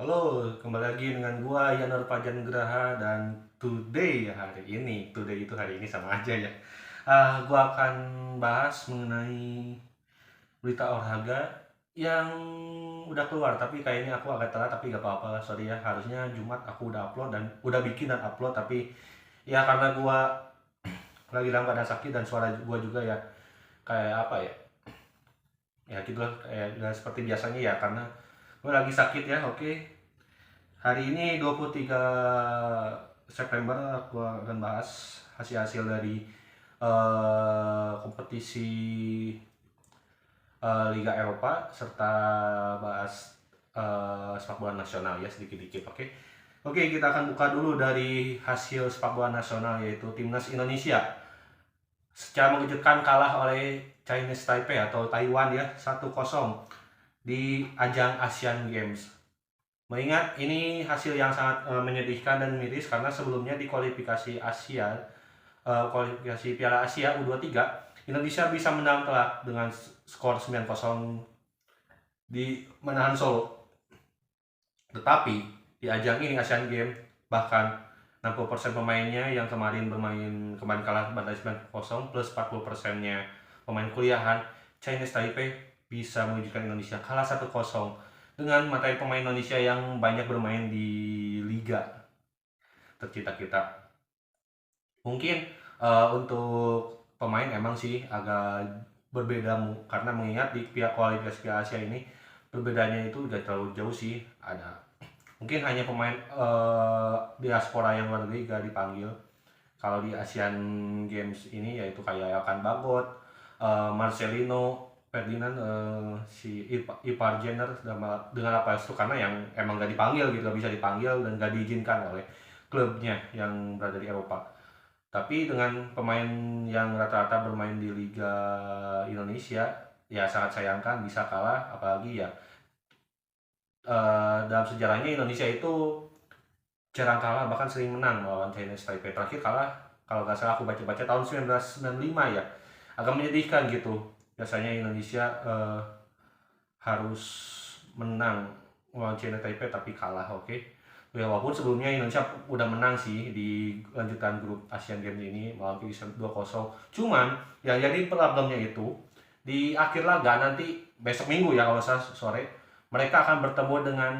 Halo, kembali lagi dengan gua Yanur Fajan Graha dan today itu hari ini sama aja ya. Gua akan bahas mengenai berita olahraga yang udah keluar, tapi kayaknya aku agak telat, tapi gak apa-apa lah, sorry ya. Harusnya Jumat aku udah upload dan udah bikin dan upload, tapi ya karena gua lagi dalam keadaan sakit dan suara gua juga ya kayak apa ya, ya gitu lah, kayak gak seperti biasanya ya karena gua lagi sakit ya. Oke, hari ini 23 September aku akan bahas hasil-hasil dari kompetisi Liga Eropa serta bahas sepak bola nasional ya sedikit-dikit. Oke. Oke, kita akan buka dulu dari hasil sepak bola nasional, yaitu Timnas Indonesia secara mengejutkan kalah oleh Chinese Taipei atau Taiwan ya 1-0 di ajang Asian Games. Mengingat ini hasil yang sangat menyedihkan dan miris karena sebelumnya di kualifikasi Asia, kualifikasi Piala Asia U23, Indonesia bisa menang telak dengan skor 9-0 di menahan Solo. Tetapi di ajang ini Asian Games, bahkan 60% pemainnya yang kemarin kalah bantai 9-0 plus 40%-nya pemain kuliahan, Chinese Taipei bisa mewujudkan Indonesia kalah 1-0 dengan materi pemain Indonesia yang banyak bermain di liga tercita kita. Mungkin untuk pemain emang sih agak berbeda karena mengingat di pihak kualifikasi Piala Asia ini berbedanya itu gak terlalu jauh sih. Ada mungkin hanya pemain diaspora yang luar negeri gak dipanggil. Kalau di Asian Games ini yaitu kayak Elkan Bagot, Marcelino, Ferdinand, si Ipar Jenner dengan apa itu karena yang emang gak dipanggil gitu, gak bisa dipanggil dan gak diizinkan oleh klubnya yang berada di Eropa. Tapi dengan pemain yang rata-rata bermain di Liga Indonesia, ya sangat sayangkan bisa kalah, apalagi ya dalam sejarahnya Indonesia itu jarang kalah, bahkan sering menang melawan Chinese Taipei. Terakhir kalah kalau nggak salah aku baca-baca tahun 1995 ya. Agak menyedihkan gitu. Biasanya Indonesia harus menang melawan China Taipei tapi kalah, oke. Ya walaupun sebelumnya Indonesia udah menang sih di lanjutan grup Asian Games ini melawan Kirgistan 2-0. Cuman yang jadi problemnya itu di akhir laga nanti besok Minggu ya kalau saya sore mereka akan bertemu dengan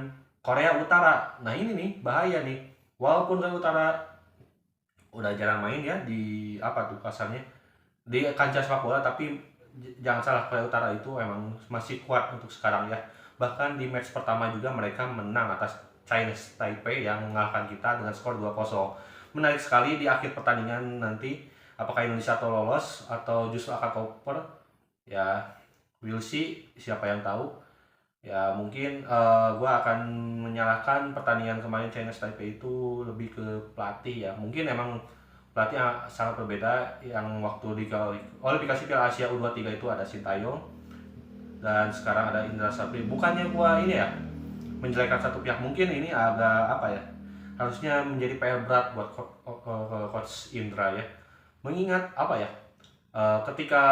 Korea Utara. Nah ini nih bahaya nih. Walaupun Korea Utara udah jarang main ya di apa tuh kasarnya di kancah sepak bola, tapi jangan salah, Korea Utara itu emang masih kuat untuk sekarang ya. Bahkan di match pertama juga mereka menang atas Chinese Taipei yang mengalahkan kita dengan skor 2-0. Menarik sekali di akhir pertandingan nanti apakah Indonesia atau lolos atau justru akan koper ya, we'll see, siapa yang tahu. Ya mungkin gue akan menyalahkan pertandingan kemarin Chinese Taipei itu lebih ke pelatih ya. Mungkin emang pelatih sangat berbeda. Yang waktu di kualifikasi Piala Asia U23 itu ada Sintayong dan sekarang ada Indra Safri. Bukannya gue ini ya menjelekan satu pihak, mungkin ini agak apa ya, harusnya menjadi PR berat buat coach Indra ya. Mengingat apa ya, ketika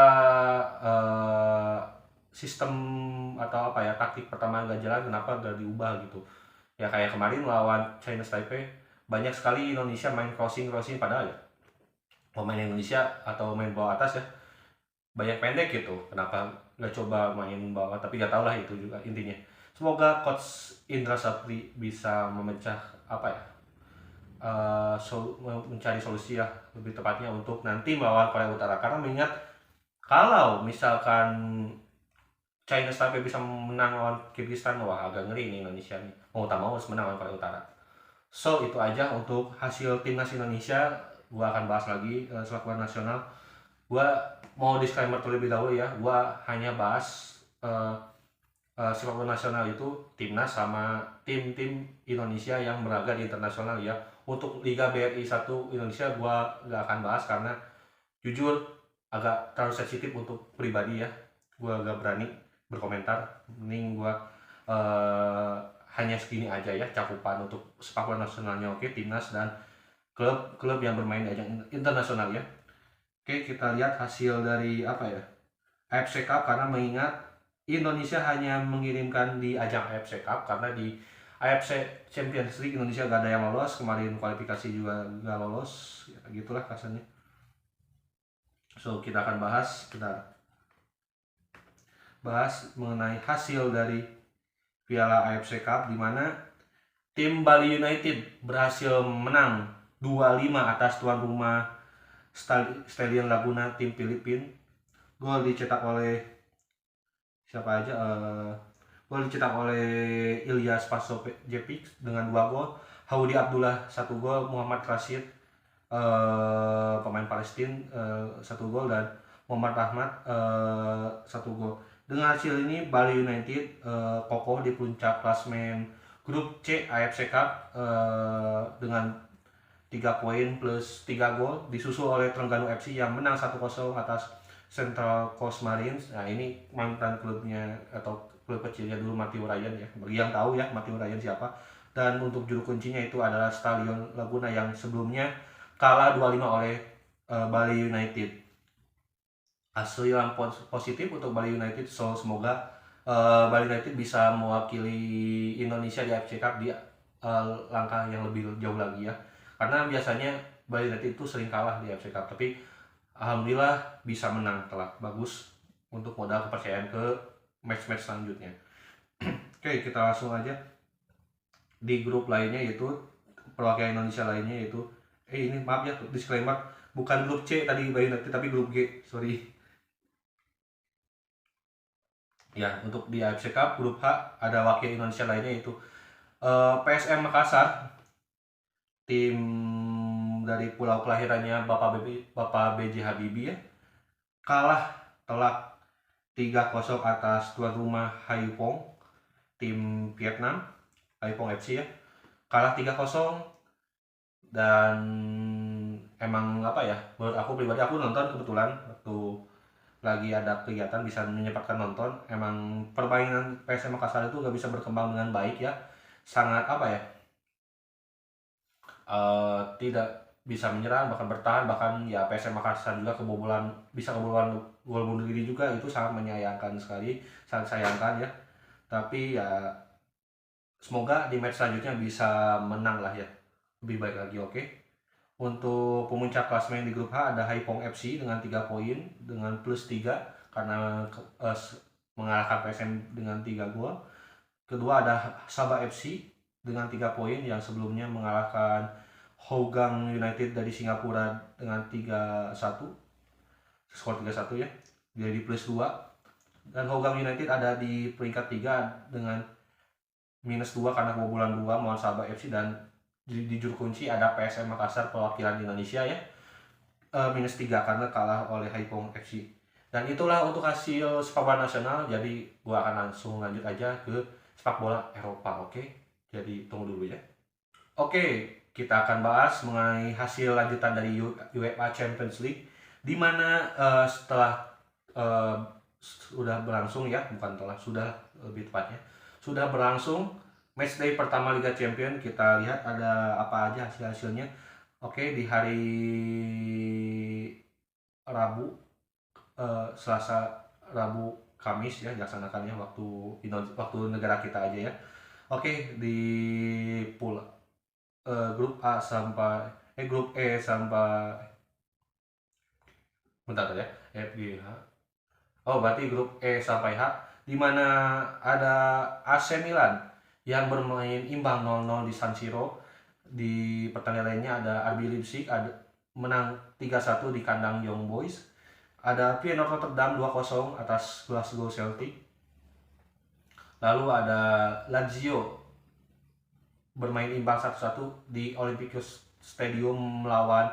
sistem atau apa ya taktik pertama nggak jalan, kenapa nggak diubah gitu ya. Kayak kemarin melawan Chinese Taipei banyak sekali Indonesia main crossing padahal ya pemain Indonesia atau main bawah atas ya banyak pendek gitu, kenapa nggak coba main bawah, tapi nggak tau lah, itu juga intinya. Semoga coach Indra Sapri bisa memecah apa ya, mencari solusi lah lebih tepatnya untuk nanti melawan Korea Utara, karena mengingat kalau misalkan China Taipei bisa menang lawan Kyrgyzstan, wah agak ngeri nih Indonesia nih. Mau tak mau harus menang lawan Korea Utara. So itu aja untuk hasil timnas Indonesia. Gua akan bahas lagi sepak bola nasional. Gua mau disclaimer terlebih dahulu ya. Gua hanya bahas sepak bola nasional itu timnas sama tim-tim Indonesia yang berlaga di internasional ya. Untuk Liga BRI 1 Indonesia gua gak akan bahas karena jujur agak terlalu sensitif untuk pribadi ya. Gua gak berani berkomentar, mending gua hanya segini aja ya cakupan untuk sepak bola nasionalnya. Oke, timnas dan klub-klub yang bermain di ajang internasional ya. Oke, kita lihat hasil dari apa ya, AFC Cup, karena mengingat Indonesia hanya mengirimkan di ajang AFC Cup karena di AFC Champions League Indonesia gak ada yang lolos, kemarin kualifikasi juga gak lolos, ya, gitulah kasarnya. So kita akan bahas mengenai hasil dari Piala AFC Cup, di mana tim Bali United berhasil menang 2-5 atas tuan rumah Stallion Laguna tim Filipina. Gol dicetak oleh siapa aja? Gol dicetak oleh Ilyas Pasojevic dengan 2 gol, Haudi Abdullah 1 gol, Muhammad Rashid pemain Palestina 1 gol, dan Muhammad Rahmat 1 gol. Dengan hasil ini Bali United kokoh di puncak klasmen grup C AFC Cup dengan 3 poin plus 3 gol, disusul oleh Terengganu FC yang menang 1-0 atas Central Coast Marines. Nah, ini mantan klubnya atau klub kecilnya dulu Matthew Ryan ya. Bagi yang tahu ya Matthew Ryan siapa. Dan untuk juru kuncinya itu adalah Stallion Laguna yang sebelumnya kalah 2-5 oleh Bali United. Hasil yang positif untuk Bali United, so semoga Bali United bisa mewakili Indonesia di AFC Cup di langkah yang lebih jauh lagi ya. Karena biasanya Bali United itu sering kalah di AFC Cup, tapi alhamdulillah bisa menang, telah bagus untuk modal kepercayaan ke match-match selanjutnya. Oke, kita langsung aja di grup lainnya, yaitu perwakilan Indonesia lainnya, yaitu ini maaf ya disclaimer, bukan grup C tadi Bali United tapi grup G, sorry. Ya, untuk di AFC Cup grup H ada wakil Indonesia lainnya, yaitu PSM Makassar, tim dari pulau kelahirannya Bapak B.J. Habibie ya, kalah telak 3-0 atas tuan rumah Haiphong, tim Vietnam, Haiphong FC ya, kalah 3-0. Dan emang apa ya, menurut aku pribadi, aku nonton kebetulan waktu lagi ada kegiatan bisa menyempatkan nonton. Emang permainan PSM Makassar itu gak bisa berkembang dengan baik ya, sangat apa ya, tidak bisa menyerang, bahkan bertahan, bahkan ya PSM Makassar juga kebobolan gol bunuh diri juga, itu sangat menyayangkan sekali, sangat sayangkan ya. Tapi ya semoga di match selanjutnya bisa menang lah ya, lebih baik lagi. Oke. Untuk pemuncak klasmen di grup H ada Haiphong FC dengan 3 poin dengan plus 3 karena mengalahkan PSM dengan 3 gol. Kedua ada Sabah FC dengan 3 poin yang sebelumnya mengalahkan Hougang United dari Singapura dengan 3-1, skor 3-1 ya, jadi plus 2. Dan Hougang United ada di peringkat 3 dengan minus 2 karena kebobolan 2 melawan Sabah FC. Dan di juru kunci ada PSM Makassar perwakilan Indonesia ya, minus 3 karena kalah oleh Haiphong FC. Dan itulah untuk hasil sepak bola nasional. Jadi gua akan langsung lanjut aja ke sepak bola Eropa. Oke, jadi tunggu dulu ya. Oke, kita akan bahas mengenai hasil lanjutan dari UEFA Champions League, di mana setelah sudah berlangsung ya, bukan telah, sudah lebih tepatnya sudah berlangsung matchday pertama Liga Champions. Kita lihat ada apa aja hasilnya. Oke, di hari Rabu, Selasa, Rabu, Kamis ya dilaksanakannya waktu negara kita aja ya. Oke, di pool grup A sampai grup E sampai bentar ya, F G H. Oh, berarti grup E sampai H, di mana ada AC Milan yang bermain imbang 0-0 di San Siro. Di pertandingan lainnya ada RB Leipzig menang 3-1 di kandang Young Boys. Ada Feyenoord Rotterdam 2-0 atas Glasgow Celtic. Lalu ada Lazio bermain imbang 1-1 di Olympiacos Stadium melawan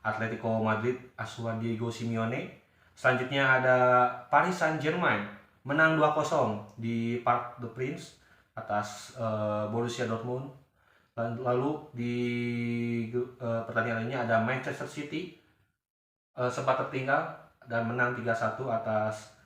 Atletico Madrid asuhan Diego Simeone. Selanjutnya ada Paris Saint-Germain menang 2-0 di Parc des Princes atas Borussia Dortmund. Lalu di pertandingan lainnya ada Manchester City sempat tertinggal dan menang 3-1 atas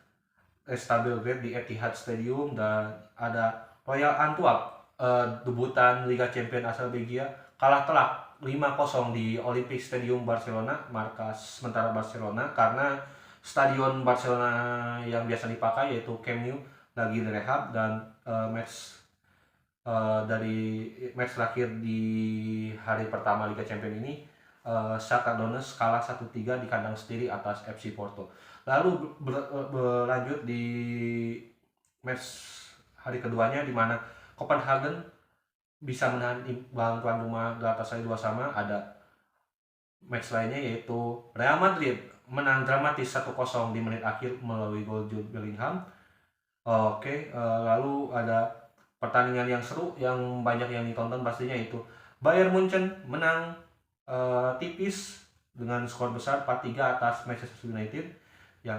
Red Belgrade di Etihad Stadium. Dan ada Royal Antwerp, debutan Liga Champions asal Belgia, kalah telak 5-0 di Olympic Stadium Barcelona, markas sementara Barcelona, karena stadion Barcelona yang biasa dipakai yaitu Camp Nou lagi direhab. Dan match dari match terakhir di hari pertama Liga Champions ini, Shakhtar Donetsk kalah 1-3 di kandang sendiri atas FC Porto. Lalu berlanjut di match hari keduanya di mana Copenhagen bisa menahan imbang tuan rumah Galatasaray 2-2. Ada match lainnya yaitu Real Madrid menang dramatis 1-0 di menit akhir melalui gol Jude Bellingham. Lalu ada pertandingan yang seru yang banyak yang ditonton pastinya, itu Bayern Munchen menang tipis dengan skor besar 4-3 atas Manchester United. Yang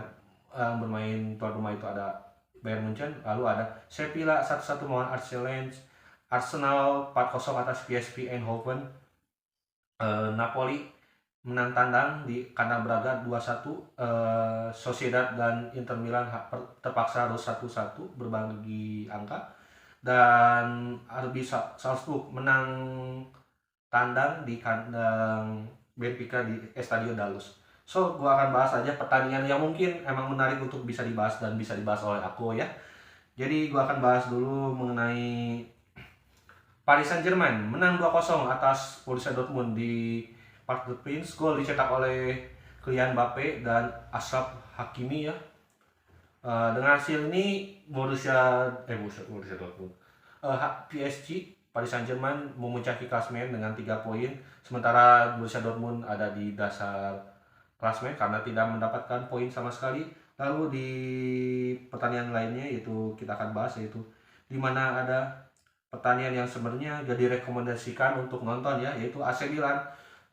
bermain tuan rumah itu ada Bayern Munchen. Lalu ada Sevilla 1-1 melawan Arsenal 4-0 atas PSV Eindhoven. Napoli menang tandang di kandang Braga 2-1. Sociedad dan Inter Milan terpaksa harus 1-1 berbagi angka. Dan RB Salzburg menang tandang di kandang Benfica di Estadio Dalus. So, gue akan bahas aja pertandingan yang mungkin emang menarik untuk bisa dibahas dan bisa dibahas oleh aku ya. Jadi gue akan bahas dulu mengenai Paris Saint-Germain menang 2-0 atas Borussia Dortmund di Parc des Princes. Gol dicetak oleh Kylian Mbappe dan Achraf Hakimi ya. Dengan hasil ini Borussia Dortmund, PSG Paris Saint-Germain memuncaki klasemen dengan 3 poin, sementara Borussia Dortmund ada di dasar klasemen karena tidak mendapatkan poin sama sekali. Lalu di pertandingan lainnya yaitu kita akan bahas, yaitu di mana ada pertandingan yang sebenarnya jadi rekomendasikan untuk nonton ya, yaitu AC Milan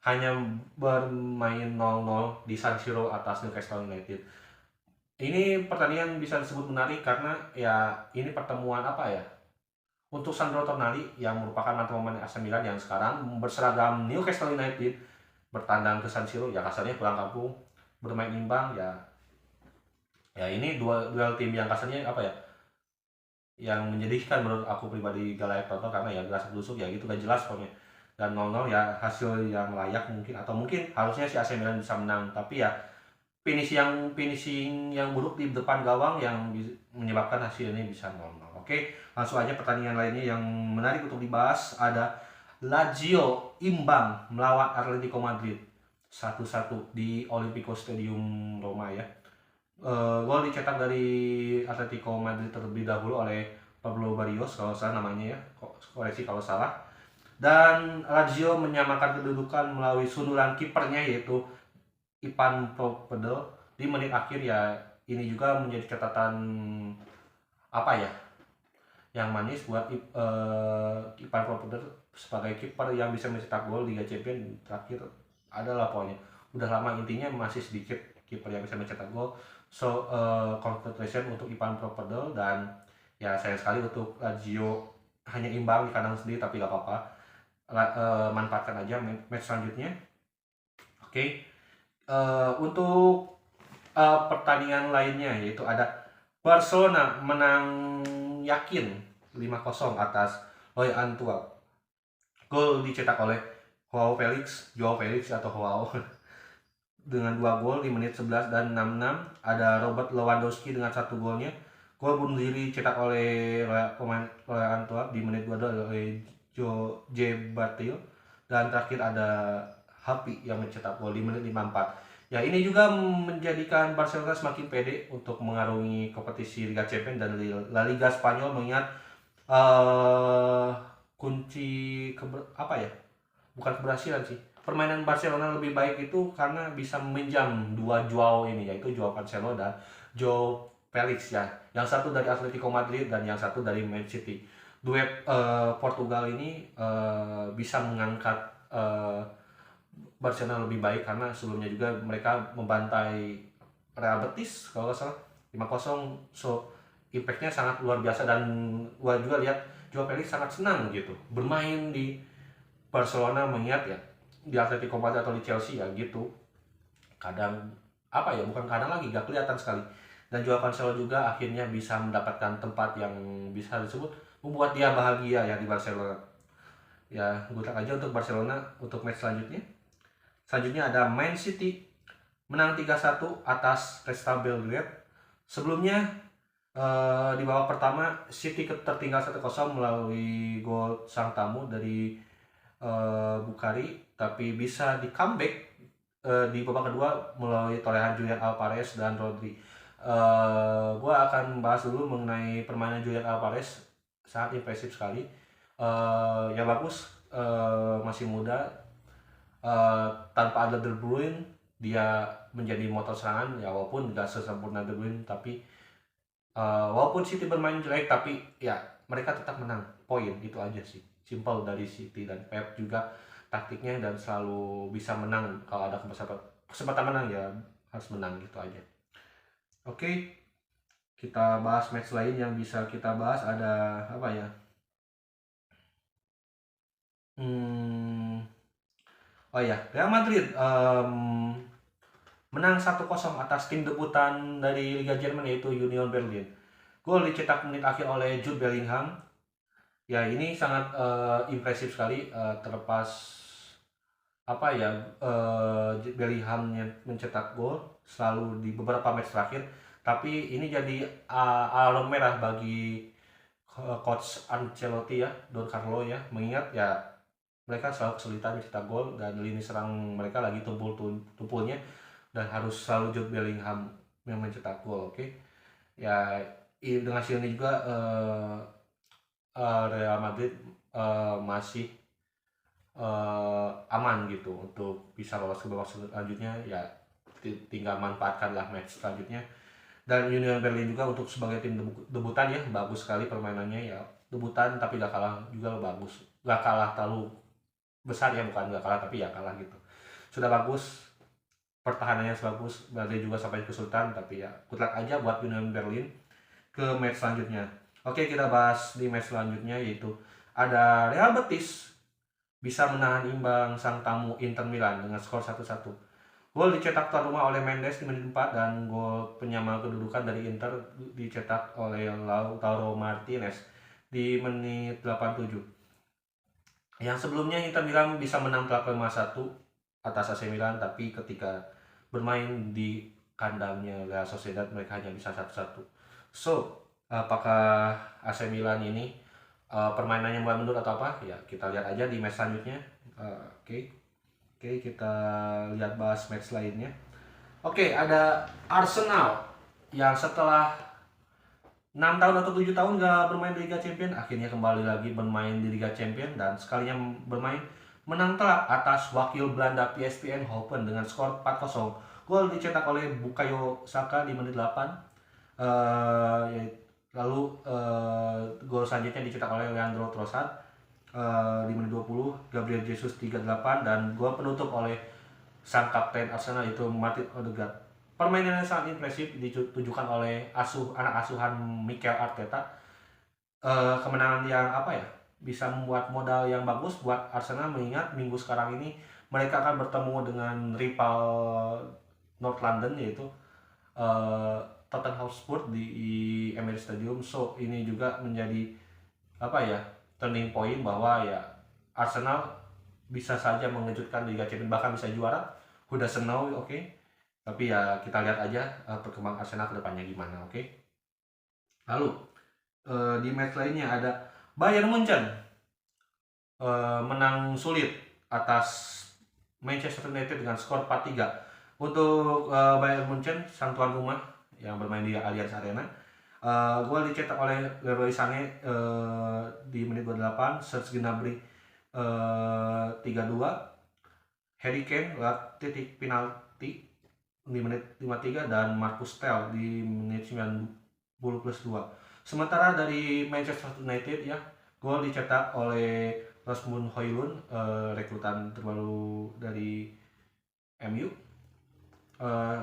hanya bermain 0-0 di San Siro atas Newcastle United. Ini pertandingan bisa disebut menarik karena ya ini pertemuan apa ya, untuk Sandro Tonali yang merupakan mantan pemain AC Milan yang sekarang berseragam Newcastle United bertandang ke San Siro, ya kasarnya pulang kampung bermain imbang ya. Ya ini duel tim yang kasarnya apa ya, yang menyedihkan menurut aku pribadi gak tonton karena ya gelas busuk ya gitu, gak jelas pokoknya. Dan 0-0 ya hasil yang layak mungkin, atau mungkin harusnya si AC Milan bisa menang, tapi ya finishing yang buruk di depan gawang yang menyebabkan hasil ini bisa 0-0. Oke, langsung aja pertandingan lainnya yang menarik untuk dibahas. Ada Lazio imbang melawan Atletico Madrid 1-1 di Olimpico Stadium Roma ya. Gol dicetak dari Atletico Madrid terlebih dahulu oleh Pablo Barrios kalau salah namanya ya, koreksi kalau salah. Dan Lazio menyamakan kedudukan melalui sundulan kipernya yaitu Ivan Provedel di menit akhir ya. Ini juga menjadi catatan apa ya, yang manis buat Ivan Provedel sebagai kiper yang bisa mencetak gol Liga Champions terakhir adalah pokoknya udah lama, intinya masih sedikit kiper yang bisa mencetak gol. So congratulations untuk Ivan Provedel, dan ya sayang sekali untuk Lazio hanya imbang di kandang sendiri, tapi gak apa-apa. Manfaatkan aja match selanjutnya. Oke. Untuk pertandingan lainnya yaitu ada Barcelona menang yakin 5-0 atas Roy Antwerp. Gol dicetak oleh Joao Felix atau Joao dengan 2 gol di menit 11 dan 66. Ada Robert Lewandowski dengan 1 golnya. Gol bunuh diri dicetak oleh pemain Roy Antwerp di menit 22 oleh Joe Batil, dan terakhir ada Hapi yang mencetak gol di menit 54. Ya ini juga menjadikan Barcelona semakin pede untuk mengarungi kompetisi Liga Champions dan La Liga Spanyol, mengingat kunci bukan keberhasilan sih, permainan Barcelona lebih baik itu karena bisa meminjam 2 Joao ini, yaitu Joao Cancelo dan Joao Felix ya. Yang satu dari Atletico Madrid dan yang satu dari Man City. Duet Portugal ini bisa mengangkat Barcelona lebih baik karena sebelumnya juga mereka membantai Real Betis kalau nggak salah 5-0. So impactnya sangat luar biasa, dan gua juga lihat Joao Felix sangat senang gitu bermain di Barcelona, mengingat ya di Atletico Madrid atau di Chelsea ya gitu kadang bukan kadang lagi gak kelihatan sekali. Dan Joao Cancelo juga akhirnya bisa mendapatkan tempat yang bisa disebut membuat dia bahagia ya di Barcelona. Ya, good luck aja untuk Barcelona untuk match selanjutnya. Selanjutnya ada Man City menang 3-1 atas Crystal Belgrade. Sebelumnya Di babak pertama City tertinggal 1-0 melalui gol sang tamu dari Bukhari, tapi bisa di comeback di babak kedua melalui torehan Julian Alvarez dan Rodri. Gua akan bahas dulu mengenai permainan Julian Alvarez, sangat impresif sekali. Ya bagus, masih muda, tanpa ada De Bruyne dia menjadi motor serangan ya, walaupun nggak sesempurna De Bruyne, tapi walaupun City bermain jelek tapi ya mereka tetap menang poin, itu aja sih simpel dari City. Dan Pep juga taktiknya dan selalu bisa menang kalau ada kesempatan menang ya harus menang, gitu aja. Oke, kita bahas match lain yang bisa kita bahas, ada apa ya, hmm, oh ya, Real Madrid menang 1-0 atas tim debutan dari Liga Jerman yaitu Union Berlin. Gol dicetak menit akhir oleh Jude Bellingham. Ya ini sangat impresif sekali, terlepas apa ya, Bellingham mencetak gol selalu di beberapa match terakhir, tapi ini jadi alarm merah bagi coach Ancelotti ya, Don Carlo ya, mengingat ya mereka selalu kesulitan mencetak gol dan lini serang mereka lagi tumpul-tumpulnya, dan harus selalu Jude Bellingham yang mencetak gol. Oke. Ya dengan hasil ini juga Real Madrid masih aman gitu untuk bisa lolos ke babak selanjutnya. Ya tinggal manfaatkanlah match selanjutnya. Dan Union Berlin juga untuk sebagai tim debutan ya bagus sekali permainannya ya, debutan tapi gak kalah juga bagus, gak kalah terlalu besar ya, bukan gak kalah tapi ya kalah gitu, sudah bagus, pertahanannya bagus. Berlin juga sampai kesulitan, tapi ya good luck aja buat Union Berlin ke match selanjutnya. Oke, kita bahas di match selanjutnya, yaitu ada Real Betis bisa menahan imbang sang tamu Inter Milan dengan skor 1-1. Gol dicetak tuan rumah oleh Mendes di menit 4, dan gol penyama kedudukan dari Inter dicetak oleh Lautaro Martinez di menit 87. Yang sebelumnya Inter Milan bisa menang telak 5-1 atas AC Milan, tapi ketika bermain di kandangnya Real Sociedad mereka hanya bisa 1-1. So, apakah AC Milan ini permainannya mulai menurun atau apa? Ya, kita lihat aja di match selanjutnya. Oke. Oke, kita lihat bahas match lainnya. Oke, ada Arsenal yang setelah 6 tahun atau 7 tahun gak bermain di Liga Champions, akhirnya kembali lagi bermain di Liga Champions, dan sekalinya bermain menang telak atas wakil Belanda PSV Eindhoven dengan skor 4-0. Gol dicetak oleh Bukayo Saka di menit 8. Lalu gol selanjutnya dicetak oleh Leandro Trossard di menit 20, Gabriel Jesus 38, dan gol penutup oleh sang kapten Arsenal itu Martin Odegaard. Permainan yang sangat impresif ditujukan oleh anak asuhan Mikel Arteta. Kemenangan yang apa ya, bisa membuat modal yang bagus buat Arsenal, mengingat minggu sekarang ini mereka akan bertemu dengan rival North London yaitu Tottenham Hotspur di Emirates Stadium. So ini juga menjadi apa ya, turning point bahwa ya Arsenal bisa saja mengejutkan Liga Champions, bahkan bisa juara. Who doesn't know, oke. Tapi ya kita lihat aja perkembangan Arsenal ke depannya gimana, oke. Lalu di match lainnya ada Bayern Munchen menang sulit atas Manchester United dengan skor 4-3. Untuk Bayern Munchen, sang tuan rumah yang bermain di Allianz Arena, gol dicetak oleh Leroy Sané di menit 28, Serge Gnabry 3-2, Harry Kane lewat titik penalti di menit 53, dan Marcus Tel di menit 90+2. Sementara dari Manchester United ya, gol dicetak oleh Rasmus Højlund, rekrutan terbaru dari MU.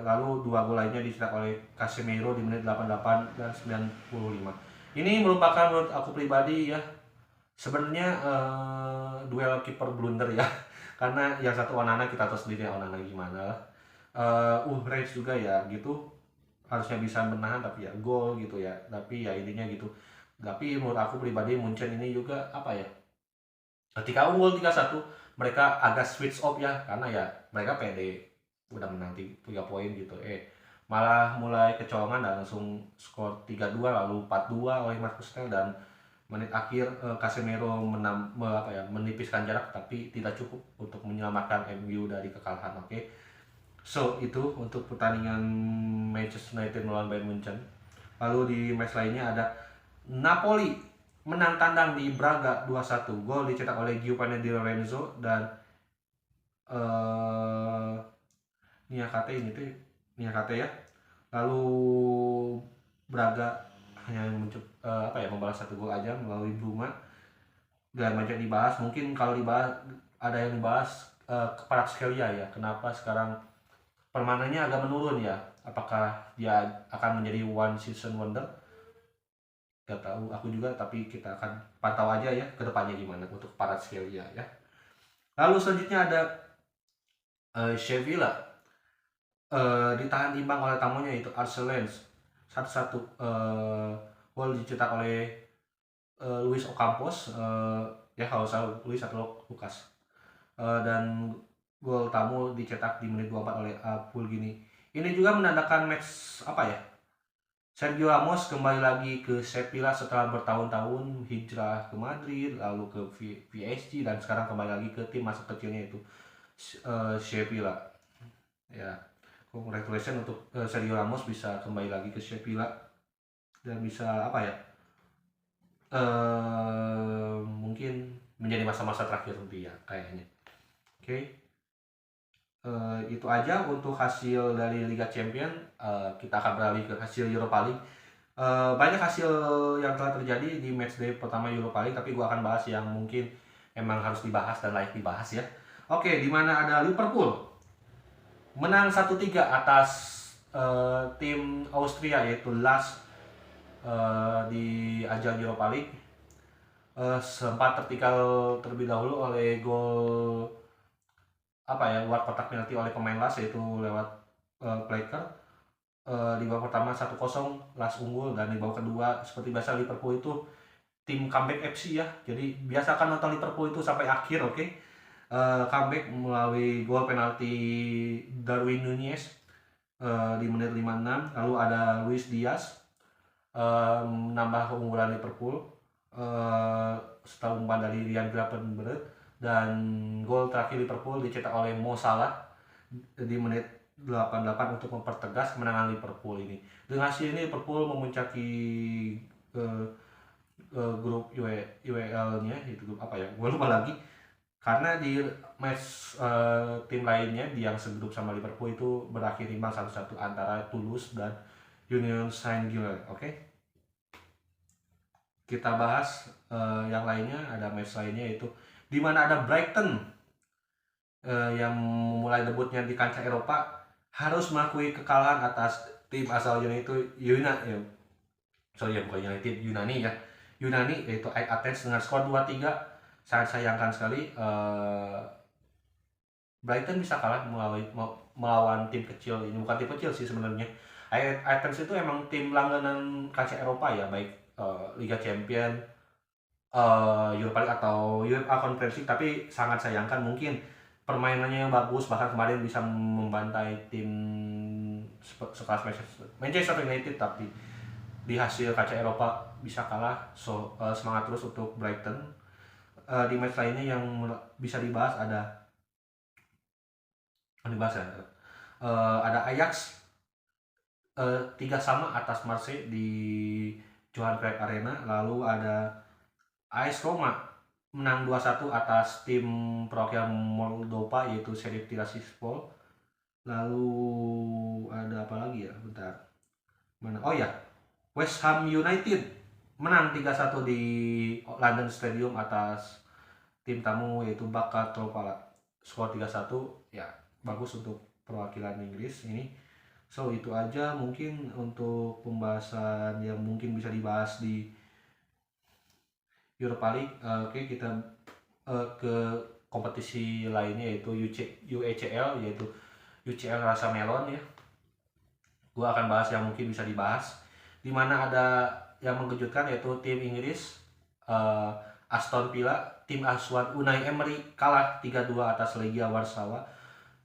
Lalu dua gol lainnya dicetak oleh Casemiro di menit 88 dan 95. Ini merupakan menurut aku pribadi ya sebenarnya duel kiper blunder ya. Karena yang satu Onana, kita tahu sendiri Onana gimana lah. Rage juga ya gitu, harusnya bisa menahan tapi ya gol gitu ya. Tapi ya intinya gitu. Tapi menurut aku pribadi Munchen ini juga apa ya, ketika unggul 3-1 mereka agak switch off ya, karena ya mereka pede udah menang 3 poin gitu. malah mulai kecolongan dan langsung skor 3-2 lalu 4-2 oleh Marcus Rashford, dan menit akhir Casemiro menipiskan jarak tapi tidak cukup untuk menyelamatkan MU dari kekalahan. Oke. So itu untuk pertandingan Manchester United melawan Bayern Munchen. Lalu di match lainnya ada Napoli menang tandang di Braga 2-1. Gol dicetak oleh Giovanni Di Lorenzo dan Niakate ya. Lalu Braga hanya membalas 1 gol aja melalui Bruma. Dan banyak dibahas, mungkin kalau dibahas ada yang dibahas Kvaratskhelia ya. Kenapa sekarang permainannya agak menurun ya? Apakah dia akan menjadi one season wonder? Gak tahu aku juga, tapi kita akan pantau aja ya ke depannya gimana untuk Kvaratskhelia ya. Lalu selanjutnya ada Sevilla ditahan imbang oleh tamunya yaitu Arsenal 1-1. Gol dicetak oleh Luis Ocampos, ya kalau salah Luis atau Lucas, dan gol tamu dicetak di menit 24 oleh Fulgini. Ini juga menandakan match Sergio Ramos kembali lagi ke Sevilla setelah bertahun-tahun hijrah ke Madrid, lalu ke PSG, dan sekarang kembali lagi ke tim masa kecilnya itu Sevilla. Ya, congratulations untuk Sergio Ramos bisa kembali lagi ke Sevilla dan bisa mungkin menjadi masa-masa terakhir dia kayaknya. Oke. Itu aja untuk hasil dari Liga Champion. Kita akan beralih ke hasil Europa League. Banyak hasil yang telah terjadi di matchday pertama Europa League, tapi gue akan bahas yang mungkin emang harus dibahas dan layak dibahas ya. Oke, di mana ada Liverpool menang 1-3 atas tim Austria yaitu Lens di ajang Europa League. Sempat tertinggal terlebih dahulu oleh gol luar kotak penalti oleh pemain Lens yaitu lewat Plaker. Di babak pertama 1-0 Lens unggul, dan di babak kedua seperti biasa Liverpool itu tim comeback FC ya. Jadi biasakan nonton Liverpool itu sampai akhir, oke? Comeback melalui gol penalti Darwin Nunez di menit 56. Lalu ada Luis Diaz menambah keunggulan Liverpool setelah umpan dari Ryan Gravenberch, dan gol terakhir Liverpool dicetak oleh Mo Salah di menit 88 untuk mempertegas kemenangan Liverpool ini. Dengan hasil ini Liverpool memuncaki grup UEL-nya, itu grup gue lupa lagi. Karena di match tim lainnya yang segrup sama Liverpool itu berakhir imbang 1-1 antara Toulouse dan Union Saint-Gilloise. Oke. Kita bahas yang lainnya, ada match lainnya yaitu di mana ada Brighton yang memulai debutnya di kancah Eropa harus mengakui kekalahan atas tim asalnya itu Yunani yaitu AEK Athens dengan skor 2-3. Sangat sayangkan sekali Brighton bisa kalah melawan tim kecil ini. Bukan tim kecil sih sebenarnya. AEK Athens itu emang tim langganan kancah Eropa ya, baik Liga Champion, Europa League atau UEFA Conference League, tapi sangat sayangkan mungkin permainannya yang bagus, bahkan kemarin bisa membantai tim sekelas Manchester United, tapi di hasil kaca Eropa bisa kalah. Semangat terus untuk Brighton. Di match lainnya yang bisa dibahas ada Ajax 3-0 atas Marseille di Johan Cruyff Arena. Lalu ada AS Roma menang 2-1 atas tim perwakilan Moldova yaitu Sheriff Tiraspol. Lalu ada apa lagi ya? Bentar. West Ham United menang 3-1 di London Stadium atas tim tamu yaitu Baka Tropala. Skor 3-1 ya, bagus untuk perwakilan Inggris ini. So itu aja mungkin untuk pembahasan yang mungkin bisa dibahas di Europa League. Oke, kita ke kompetisi lainnya yaitu UECL, yaitu UCL rasa melon ya. Gua akan bahas yang mungkin bisa dibahas, dimana ada yang mengejutkan yaitu tim Inggris Aston Villa, tim asuhan Unai Emery kalah 3-2 atas Legia Warsawa.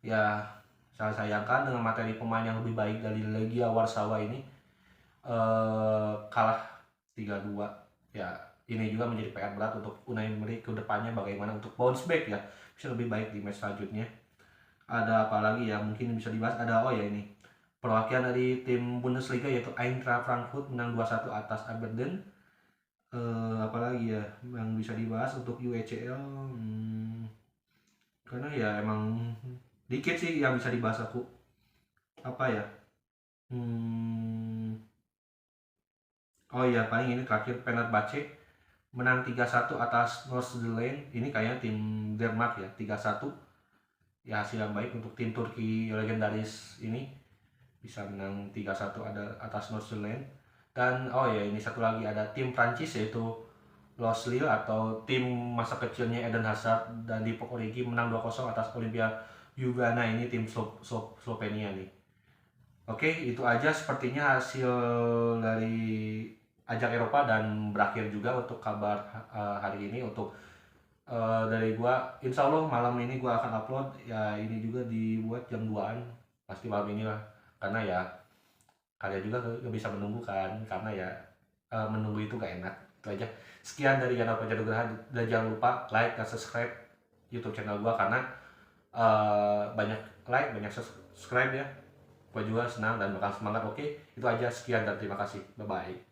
Ya, Sangat sayangkan dengan materi pemain yang lebih baik dari Legia Warsawa ini kalah 3-2. Ya, ini juga menjadi PR berat untuk Unai Emery ke depannya, bagaimana untuk bounce back ya, bisa lebih baik di match selanjutnya. Ada apa lagi ya mungkin bisa dibahas, ada oh ya ini perwakilan dari tim Bundesliga yaitu Eintracht Frankfurt menang 2-1 atas Aberdeen. Apalagi ya yang bisa dibahas untuk UECL, karena ya emang dikit sih yang bisa dibahas aku. Apa ya, oh iya paling ini terakhir, Fenerbahce menang 3-1 atas Noorderland. Ini kayaknya tim Denmark ya, 3-1. Ya hasil yang baik untuk tim Turki legendaris ini, bisa menang 3-1 ada atas Noorderland. Dan oh ya ini satu lagi ada tim Prancis yaitu Lille atau tim masa kecilnya Eden Hazard dan Divock Origi menang 2-0 atas Olimpia Ljubljana, ini tim Slovenia nih. Oke, itu aja sepertinya hasil dari ajang Eropa dan berakhir juga untuk kabar hari ini. Untuk dari gua, insya Allah malam ini gua akan upload ya, ini juga dibuat jam 2-an pasti malam ini lah, karena ya kalian juga gak bisa menunggu kan, karena ya menunggu itu gak enak. Itu aja, sekian dari Channel Pancanugraha, dan jangan lupa like dan subscribe YouTube channel gua, karena banyak like banyak subscribe ya, gue juga senang dan bakal semangat. Oke, itu aja, sekian dan terima kasih, bye bye.